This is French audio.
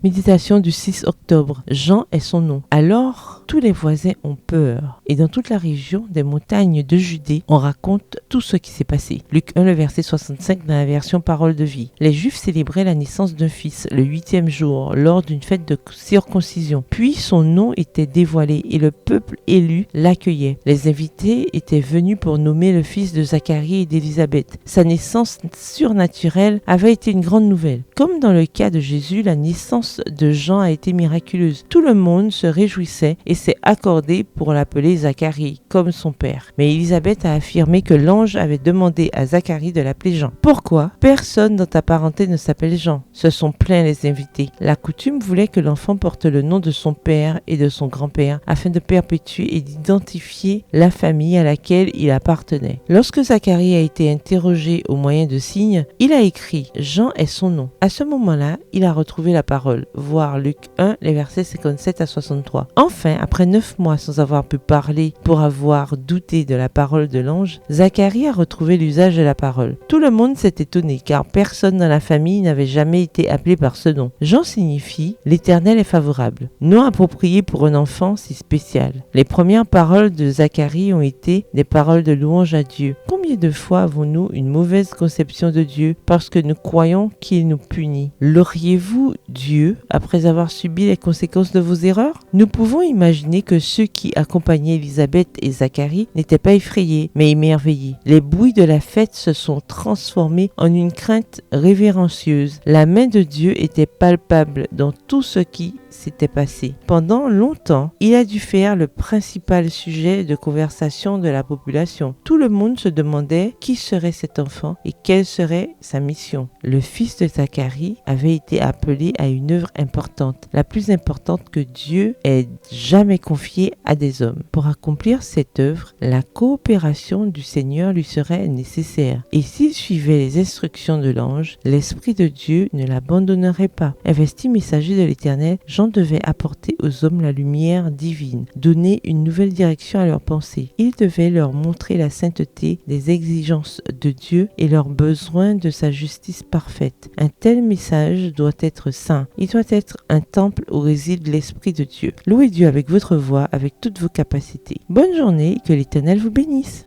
Méditation du 6 octobre. Jean est son nom. Alors, tous les voisins ont peur. Et dans toute la région des montagnes de Judée, on raconte tout ce qui s'est passé. Luc 1, le verset 65 dans la version Parole de vie. Les Juifs célébraient la naissance d'un fils le 8e jour lors d'une fête de circoncision. Puis son nom était dévoilé et le peuple élu l'accueillait. Les invités étaient venus pour nommer le fils de Zacharie et d'Élisabeth. Sa naissance surnaturelle avait été une grande nouvelle. Comme dans le cas de Jésus, la naissance de Jean a été miraculeuse. Tout le monde se réjouissait et s'est accordé pour l'appeler Zacharie, comme son père. Mais Élisabeth a affirmé que l'ange avait demandé à Zacharie de l'appeler Jean. Pourquoi? Personne dans ta parenté ne s'appelle Jean. Se sont plaints les invités. La coutume voulait que l'enfant porte le nom de son père et de son grand-père afin de perpétuer et d'identifier la famille à laquelle il appartenait. Lorsque Zacharie a été interrogé au moyen de signes, il a écrit « Jean est son nom ». À ce moment-là, il a retrouvé la parole. Voir Luc 1, les versets 57 à 63. Enfin, après 9 mois sans avoir pu parler pour avoir douté de la parole de l'ange, Zacharie a retrouvé l'usage de la parole. Tout le monde s'est étonné car personne dans la famille n'avait jamais été appelé par ce nom. Jean signifie « l'Éternel est favorable », nom approprié pour un enfant si spécial. Les premières paroles de Zacharie ont été des paroles de louange à Dieu. Combien de fois avons-nous une mauvaise conception de Dieu parce que nous croyons qu'il nous punit? L'auriez-vous Dieu après avoir subi les conséquences de vos erreurs? Nous pouvons imaginer que ceux qui accompagnaient Élisabeth et Zacharie n'étaient pas effrayés, mais émerveillés. Les bruits de la fête se sont transformés en une crainte révérencieuse. La main de Dieu était palpable dans tout ce qui s'était passé. Pendant longtemps, il a dû faire le principal sujet de conversation de la population. Tout le monde se demandait qui serait cet enfant et quelle serait sa mission. Le fils de Zacharie avait été appelé à une œuvre importante, la plus importante que Dieu ait jamais confiée à des hommes. Pour accomplir cette œuvre, la coopération du Seigneur lui serait nécessaire. Et s'il suivait les instructions de l'ange, l'Esprit de Dieu ne l'abandonnerait pas. Investi messager de l'Éternel, Jean devait apporter aux hommes la lumière divine, donner une nouvelle direction à leurs pensées. Il devait leur montrer la sainteté des exigences de Dieu et leurs besoins de sa justice parfaite. Un tel message doit être saint. Il doit être un temple où réside l'Esprit de Dieu. Louez Dieu avec votre voix, avec toutes vos capacités. Bonne journée, que l'Éternel vous bénisse.